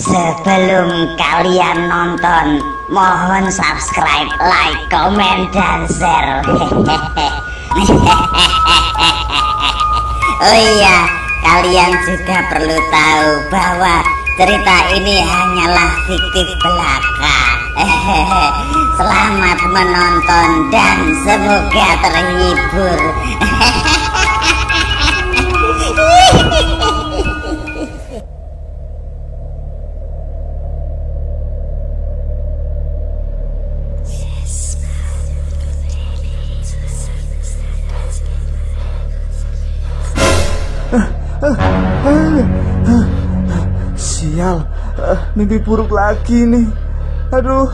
Sebelum kalian nonton, mohon subscribe, like, komen, dan share. Oh iya, kalian juga perlu tahu bahwa cerita ini hanyalah fiktif belaka. Selamat menonton dan semoga terhibur. Sial, mimpi buruk lagi nih. Aduh,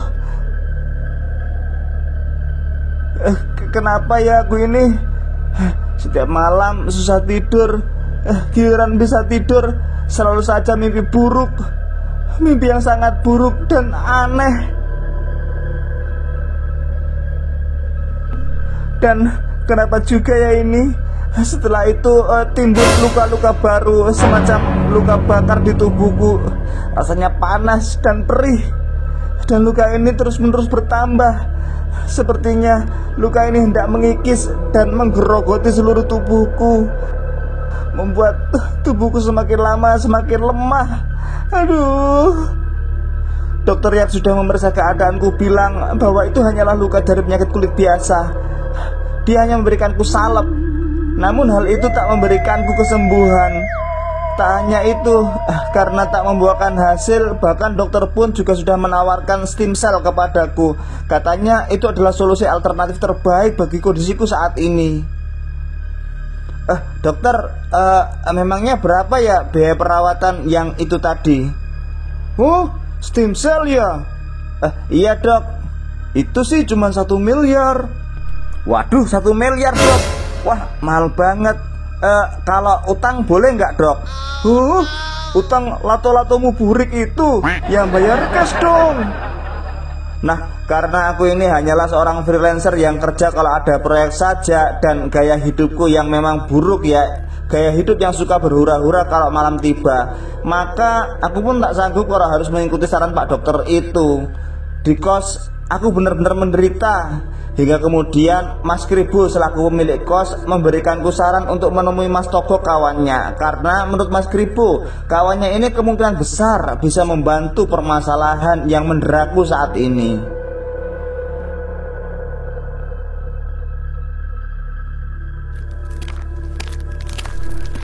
kenapa ya aku ini setiap malam susah tidur, giliran bisa tidur selalu saja mimpi buruk. Mimpi yang sangat buruk dan aneh. Dan kenapa juga ya ini? Setelah itu timbul luka-luka baru, semacam luka bakar di tubuhku. Rasanya panas dan perih. Dan luka ini terus-menerus bertambah. Sepertinya luka ini hendak mengikis dan menggerogoti seluruh tubuhku, membuat tubuhku semakin lama semakin lemah. Aduh. Dokter yang sudah memeriksa keadaanku bilang bahwa itu hanyalah luka dari penyakit kulit biasa. Dia hanya memberikanku salep. Namun hal itu tak memberikanku kesembuhan. Tak hanya itu, karena tak membuahkan hasil, bahkan dokter pun juga sudah menawarkan stem cell kepadaku. Katanya itu adalah solusi alternatif terbaik bagi kondisiku saat ini. Dokter, memangnya berapa ya biaya perawatan yang itu tadi? Stem cell ya? Iya dok, itu sih cuma 1 miliar. Waduh, 1 miliar dok. Wah, mahal banget. Kalau utang boleh nggak dok? Utang lato-latomu burik itu yang bayar cash dong. Nah, karena aku ini hanyalah seorang freelancer yang kerja kalau ada proyek saja, dan gaya hidupku yang memang buruk ya, gaya hidup yang suka berhura-hura kalau malam tiba, maka aku pun tak sanggup kalau harus mengikuti saran Pak Dokter itu. Di kos aku benar-benar menderita. Hingga kemudian Mas Kribo selaku pemilik kos memberikanku saran untuk menemui Mas Togo kawannya. Karena menurut Mas Kribo, kawannya ini kemungkinan besar bisa membantu permasalahan yang menderaku saat ini.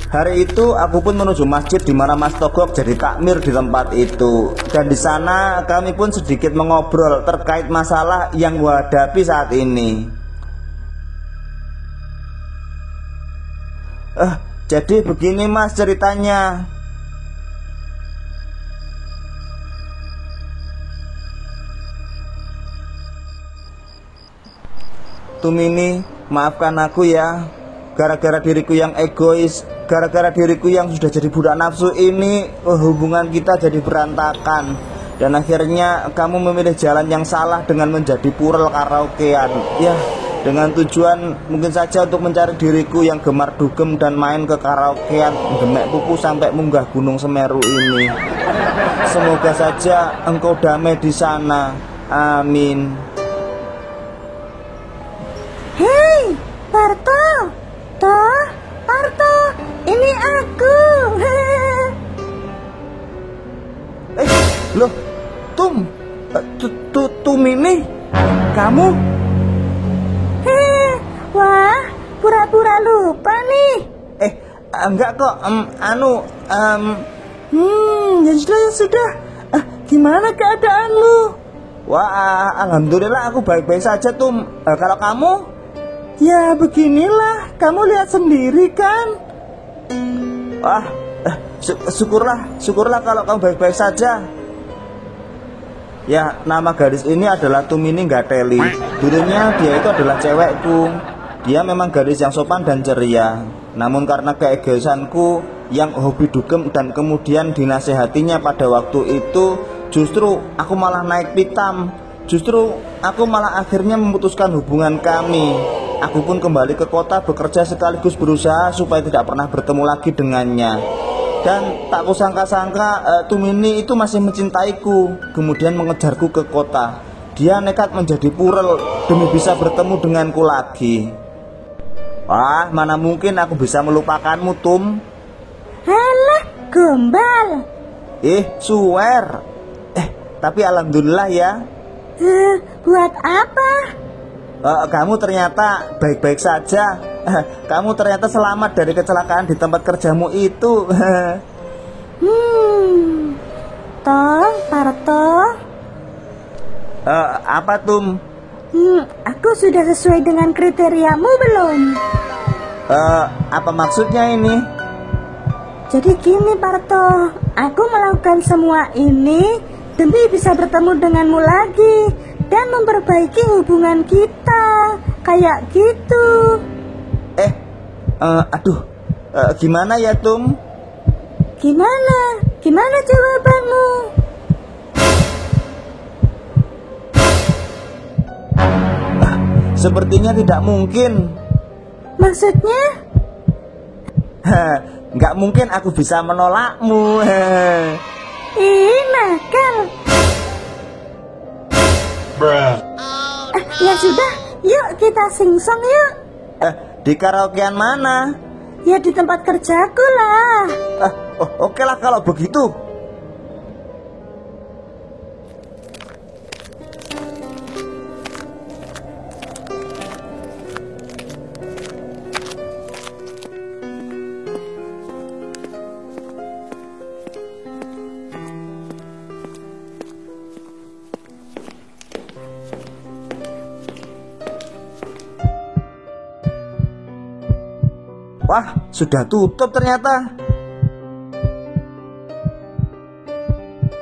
Hari itu aku pun menuju masjid di mana Mas Togok jadi takmir di tempat itu. Dan di sana kami pun sedikit mengobrol terkait masalah yang kuhadapi saat ini. Jadi begini Mas ceritanya. Tumini, maafkan aku ya. Gara-gara diriku yang egois, gara-gara diriku yang sudah jadi budak nafsu ini, hubungan kita jadi berantakan. Dan akhirnya kamu memilih jalan yang salah dengan menjadi purel karaokean. Ya, dengan tujuan mungkin saja untuk mencari diriku yang gemar dugem dan main ke karaokean, gemek pupu sampai munggah Gunung Semeru ini. Semoga saja engkau damai di sana. Amin. Hei, Parto. Parto, ini aku. Loh, Tumini, kamu? Wah, pura-pura lupa nih. Enggak kok, Ya sudah. Gimana keadaanmu? Wah, alhamdulillah aku baik-baik saja Tum. Kalau kamu? Ya beginilah, kamu lihat sendiri kan. Wah, syukurlah kalau kamu baik-baik saja. Ya, nama gadis ini adalah Tumini Gateli. Dulunya dia itu adalah cewekku. Dia memang gadis yang sopan dan ceria. Namun karena keegoisanku yang hobi dugem dan kemudian dinasehatinya pada waktu itu, justru aku malah naik pitam. Justru aku malah akhirnya memutuskan hubungan kami. Aku pun kembali ke kota bekerja sekaligus berusaha supaya tidak pernah bertemu lagi dengannya. Dan tak kusangka-sangka Tumini itu masih mencintaiku, kemudian mengejarku ke kota. Dia nekat menjadi purel demi bisa bertemu denganku lagi. Wah, mana mungkin aku bisa melupakanmu, Tum. Halah, gombal. Swear. Tapi alhamdulillah ya. Buat apa? Kamu ternyata baik-baik saja. Kamu ternyata selamat dari kecelakaan di tempat kerjamu itu. Toh, Parto. Apa, Tum? Aku sudah sesuai dengan kriteriamu belum? Apa maksudnya ini? Jadi gini, Parto, aku melakukan semua ini demi bisa bertemu denganmu lagi dan memperbaiki hubungan kita, kayak gitu. Gimana ya, Tum? Gimana jawabanmu? Sepertinya tidak mungkin. Maksudnya? Nggak mungkin aku bisa menolakmu. Nakal. Ya sudah, yuk kita singsong yuk. Di karaokean mana? Ya di tempat kerjaku lah. Oke lah kalau begitu. Wah, sudah tutup ternyata.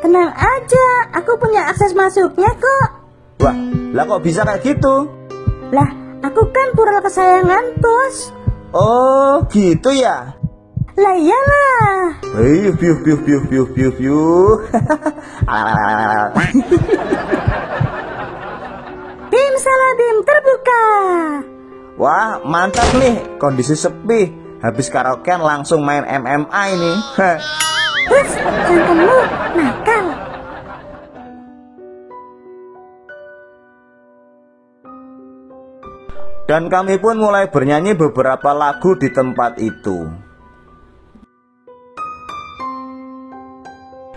Tenang aja, aku punya akses masuknya kok. Wah, lah kok bisa kayak gitu? Lah, aku kan purel kesayangan bos. Oh, gitu ya? Lah iyalah. Piuh. Bim salah bim terbuka. Wah, mantap nih, kondisi sepi. Habis karaokean langsung main MMA ini. Terus, jantanmu nakal. Dan kami pun mulai bernyanyi beberapa lagu di tempat itu.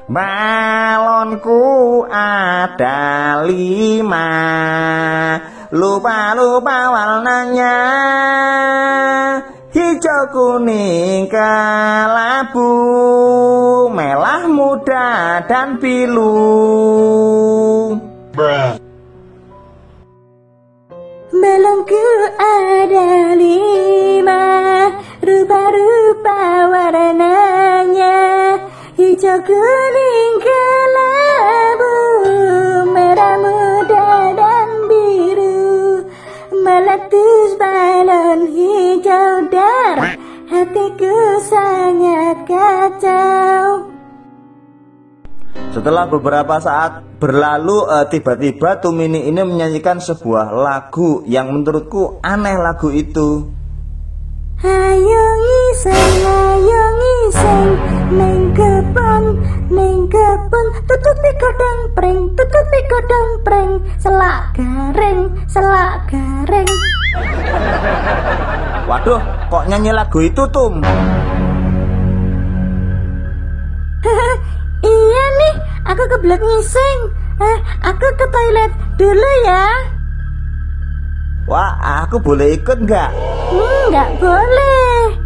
Balonku ada 5, lupa-lupa warnanya, hijau kuning kelabu, merah muda dan biru. Balonku ada 5, rupa-rupa warnanya, hijau kuning kelabu, merah muda dan biru. Meletus balon hijau darah, hatiku sangat kacau. Setelah beberapa saat berlalu, tiba-tiba Tumini ini menyanyikan sebuah lagu yang menurutku aneh lagu itu. Ayo ngiseng, neng kebon, tutupi kodong preng, selak gareng. Waduh, kok nyanyi lagu itu, Tum? Iya nih, aku kebelet ngiseng. Aku ke toilet dulu ya. Wah, aku boleh ikut nggak? Nggak boleh.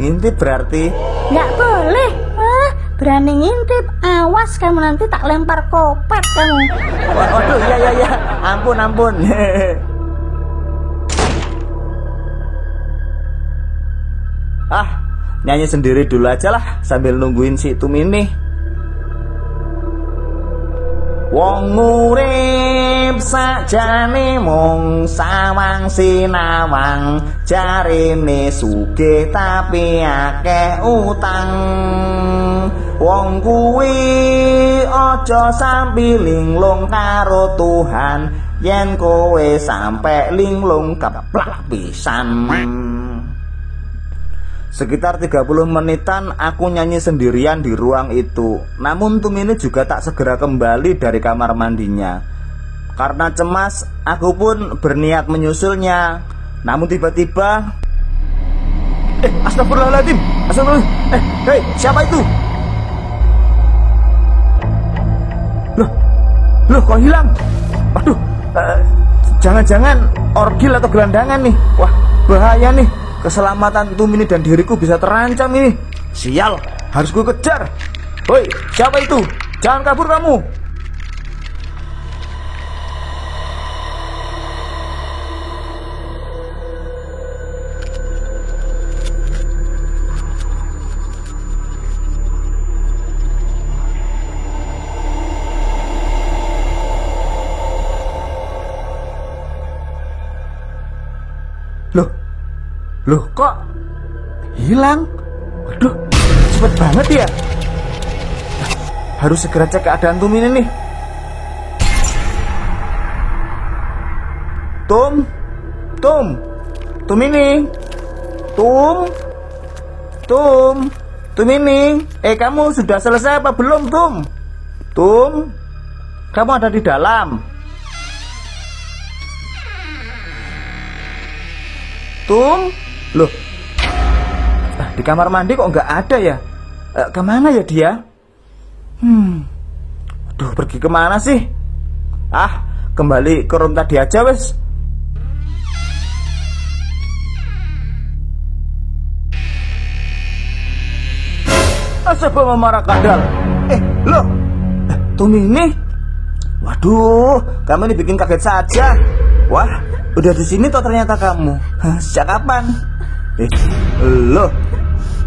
Ngintip berarti? Nggak boleh. Berani ngintip, awas kamu nanti tak lempar kopet kamu. Waduh, iya. Ampun. Nyanyi sendiri dulu aja lah sambil nungguin si Tumini. Wong urip sakjane mung sawang sinawang, jarene sugih tapi akeh utang. Wong kuwi aja sampe linglung karo Tuhan, yen kowe sampe linglung keplak pisan. Sekitar 30 menitan aku nyanyi sendirian di ruang itu. Namun Tumini juga tak segera kembali dari kamar mandinya. Karena cemas, aku pun berniat menyusulnya. Namun tiba-tiba astagfirullahaladzim. Astagfirullahaladzim. Hei, siapa itu? Loh, kok hilang? Waduh, jangan-jangan orgil atau gelandangan nih. Wah, bahaya nih. Keselamatan Tumini dan diriku bisa terancam ini. Sial, harus gue kejar. Woi, siapa itu? Jangan kabur kamu. Loh, kok hilang? Waduh, cepet banget ya. Harus segera cek keadaan Tumini nih. Tumini. Tumini. Kamu sudah selesai apa belum, Tum? Kamu ada di dalam? Loh, di kamar mandi kok nggak ada ya? Kemana ya dia? Aduh, pergi kemana sih? Kembali ke room tadi aja wes. Asal marah kadal. Loh, Tumini? Waduh, kamu ini bikin kaget saja. Wah, udah di sini toh ternyata kamu. Sejak kapan? Loh,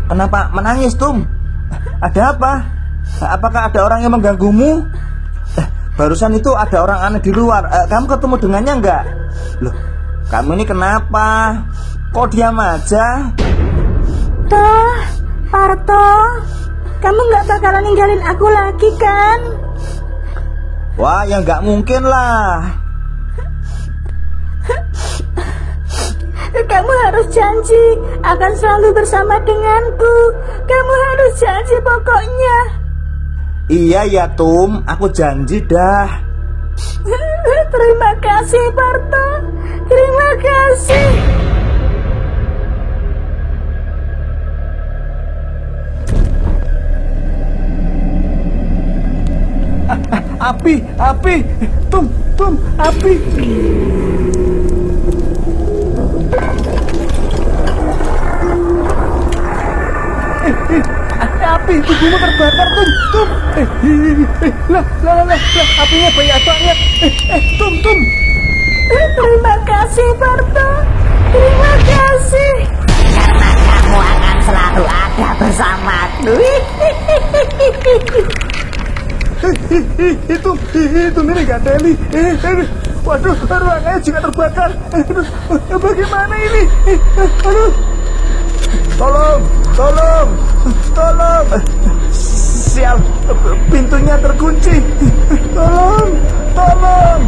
kenapa menangis, Tum? Ada apa? Apakah ada orang yang mengganggumu? Barusan itu ada orang aneh di luar. Kamu ketemu dengannya enggak? Loh, kamu ini kenapa? Kok diam aja? Toh, Parto, kamu nggak bakalan ninggalin aku lagi kan? Wah, ya nggak mungkin lah. Kamu harus janji akan selalu bersama denganku. Kamu harus janji pokoknya. Iya ya, Tum, aku janji dah. Terima kasih, Parto. Terima kasih. Api, Tum, api. Api, tubuhmu terbakar, Tum. Lah, apinya banyak banget. Tum. Terima kasih, Parto. Terima kasih. Karena kamu akan selalu ada bersamaku. Itu ini gak Deli. Waduh, ruangannya juga terbakar. Bagaimana ini? Aduh. Tolong. Sial, pintunya terkunci. Tolong.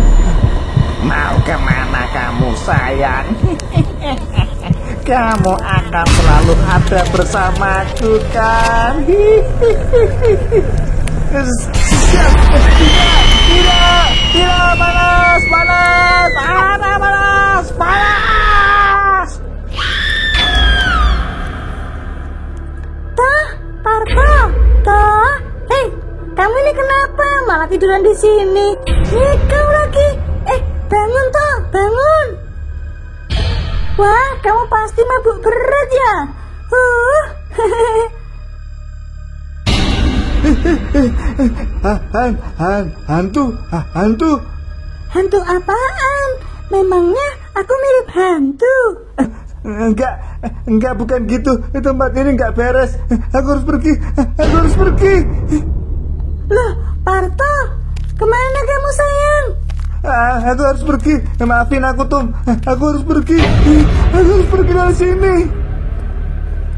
Mau kemana kamu, sayang? Kamu akan selalu ada bersamaku kan? Tidak, panas. Parto, hei, kamu ini kenapa malah tiduran di sini? Kau lagi. Bangun. Wah, kamu pasti mabuk berat ya. Hantu. Hantu apaan? Memangnya aku mirip hantu? Enggak, bukan gitu. Tempat ini enggak beres. Aku harus pergi. Loh, Parto, kemana kamu sayang? Aku harus pergi. Maafin aku, Tum. Aku harus pergi dari sini.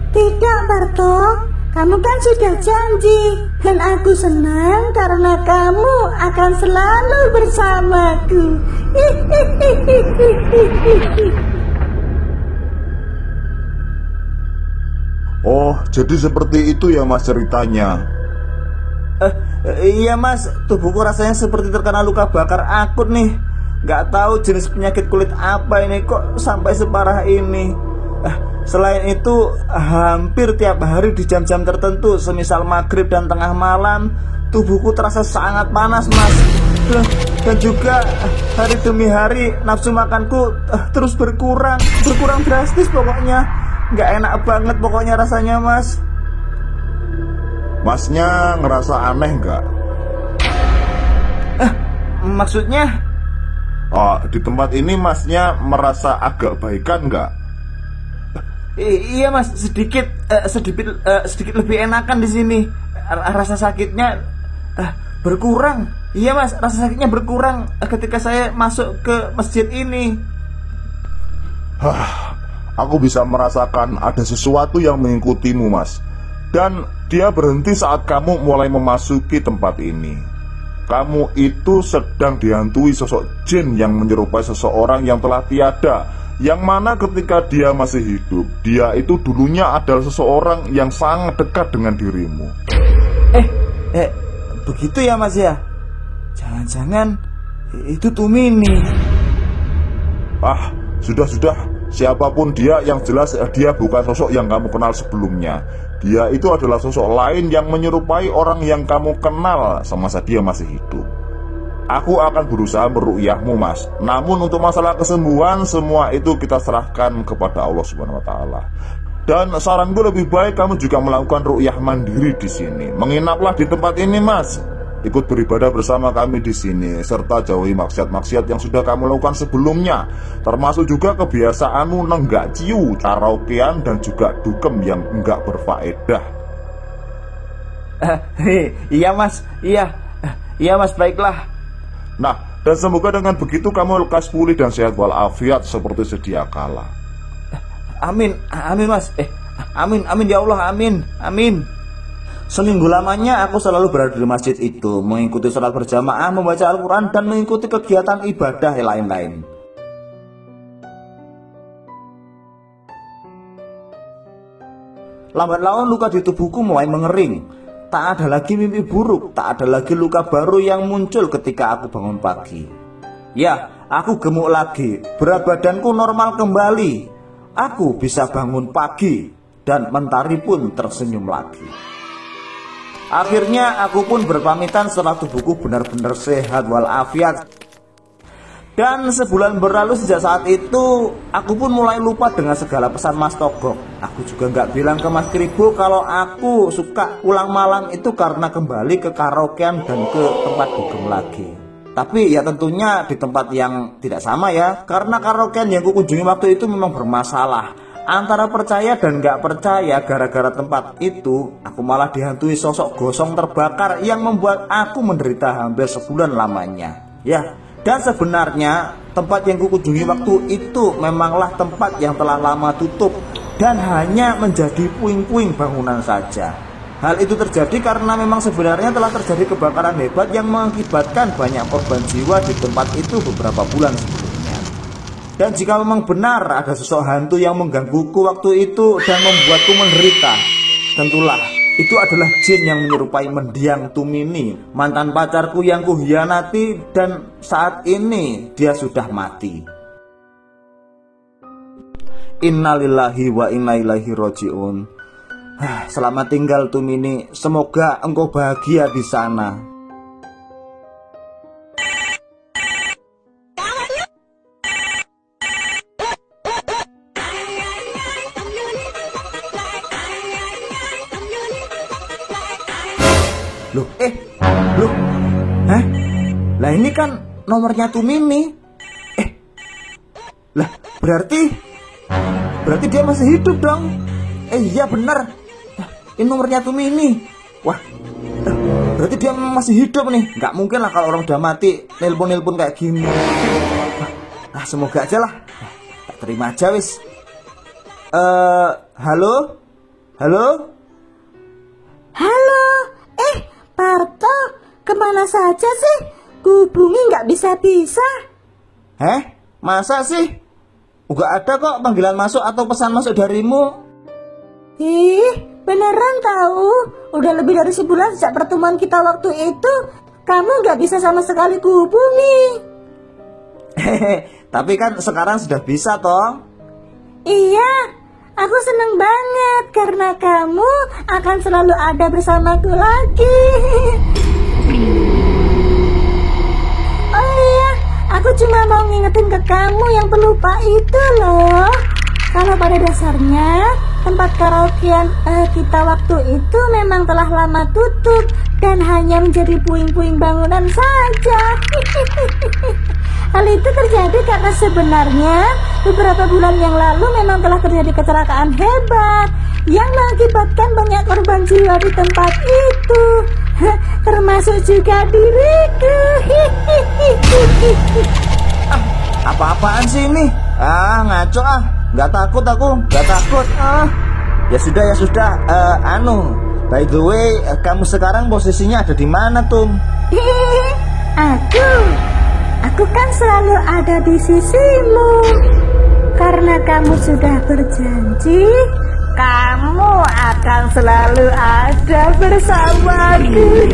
Tidak, Parto. Kamu kan sudah janji. Dan aku senang karena kamu akan selalu bersamaku. Oh, jadi seperti itu ya Mas ceritanya. Iya Mas, tubuhku rasanya seperti terkena luka bakar akut nih. Gak tahu jenis penyakit kulit apa ini kok sampai separah ini. Selain itu, hampir tiap hari di jam-jam tertentu, semisal maghrib dan tengah malam, tubuhku terasa sangat panas Mas. Dan juga hari demi hari nafsu makanku terus berkurang drastis pokoknya. Gak enak banget pokoknya rasanya Mas. Masnya ngerasa aneh nggak? Maksudnya? Oh, di tempat ini masnya merasa agak baikan nggak? Iya Mas, sedikit lebih enakan di sini. Rasa sakitnya berkurang. Iya Mas, rasa sakitnya berkurang ketika saya masuk ke masjid ini. Aku bisa merasakan ada sesuatu yang mengikutimu Mas. Dan dia berhenti saat kamu mulai memasuki tempat ini. Kamu itu sedang dihantui sosok jin yang menyerupai seseorang yang telah tiada, yang mana ketika dia masih hidup, dia itu dulunya adalah seseorang yang sangat dekat dengan dirimu. Begitu ya Mas ya? Jangan-jangan itu Tumini. Sudah. Siapapun dia, yang jelas dia bukan sosok yang kamu kenal sebelumnya. Dia itu adalah sosok lain yang menyerupai orang yang kamu kenal semasa dia masih hidup. Aku akan berusaha meruqyahmu Mas. Namun untuk masalah kesembuhan, semua itu kita serahkan kepada Allah Subhanahu wa taala. Dan saranku lebih baik kamu juga melakukan ruqyah mandiri di sini. Menginaplah di tempat ini Mas. Ikut beribadah bersama kami di sini, serta jauhi maksiat-maksiat yang sudah kamu lakukan sebelumnya, termasuk juga kebiasaanmu nenggak ciu, karaokean, dan juga dukem yang enggak berfaedah. Iya Mas, iya Mas, baiklah. Nah, dan semoga dengan begitu kamu lekas pulih dan sehat walafiat seperti sedia kala. Amin Mas. Amin ya Allah, amin. Seminggu lamanya aku selalu berada di masjid itu, mengikuti sholat berjamaah, membaca Al-Quran, dan mengikuti kegiatan ibadah lain-lain. Lambat laun luka di tubuhku mulai mengering. Tak ada lagi mimpi buruk, tak ada lagi luka baru yang muncul ketika aku bangun pagi. Ya, aku gemuk lagi, berat badanku normal kembali. Aku bisa bangun pagi, dan mentari pun tersenyum lagi. Akhirnya aku pun berpamitan setelah tubuhku benar-benar sehat walafiat. Dan sebulan berlalu sejak saat itu, aku pun mulai lupa dengan segala pesan Mas Togok. Aku juga nggak bilang ke Mas Kribo kalau aku suka pulang malam itu karena kembali ke karaokean dan ke tempat dugem lagi. Tapi ya tentunya di tempat yang tidak sama ya, karena karaokean yang kukunjungi waktu itu memang bermasalah. Antara percaya dan nggak percaya, gara-gara tempat itu aku malah dihantui sosok gosong terbakar yang membuat aku menderita hampir sebulan lamanya. Ya, dan sebenarnya tempat yang kukunjungi waktu itu memanglah tempat yang telah lama tutup dan hanya menjadi puing-puing bangunan saja. Hal itu terjadi karena memang sebenarnya telah terjadi kebakaran hebat yang mengakibatkan banyak korban jiwa di tempat itu beberapa bulan sebelumnya. Dan jika memang benar ada sosok hantu yang menggangguku waktu itu dan membuatku menderita, tentulah itu adalah jin yang menyerupai mendiang Tumini, mantan pacarku yang kuhianati, dan saat ini dia sudah mati. Innalillahi wa inna ilaihi roji'un. Selamat tinggal Tumini, semoga engkau bahagia di sana. Loh, lah ini kan nomornya Tumini. Lah berarti dia masih hidup dong. Iya benar, ini nomornya Tumini. Wah, berarti dia masih hidup nih. Nggak mungkin lah kalau orang udah mati nelpon kayak gini. Semoga aja lah. Tak terima aja wis. Halo. Parto, kemana saja sih? Hubungi nggak bisa-bisa. Masa sih? Nggak ada kok panggilan masuk atau pesan masuk darimu. Ih, beneran tahu? Udah lebih dari sebulan sejak pertemuan kita waktu itu, kamu gak bisa sama sekali kuhubungi. Hehehe, tapi kan sekarang sudah bisa toh. Iya, aku seneng banget karena kamu akan selalu ada bersamaku lagi. Oh iya, aku cuma mau ngingetin ke kamu yang pelupa itu loh. Kalau pada dasarnya tempat karaokean kita waktu itu memang telah lama tutup dan hanya menjadi puing-puing bangunan saja. Hal itu terjadi karena sebenarnya beberapa bulan yang lalu memang telah terjadi kecelakaan hebat yang mengakibatkan banyak korban jiwa di tempat itu, termasuk juga diriku. Apa-apaan sih ini? Ngaco ah. Nggak takut aku, nggak takut. Ya sudah. By the way, kamu sekarang posisinya ada di mana, Tum? Aku kan selalu ada di sisimu. Karena kamu sudah berjanji, kamu akan selalu ada bersamaku.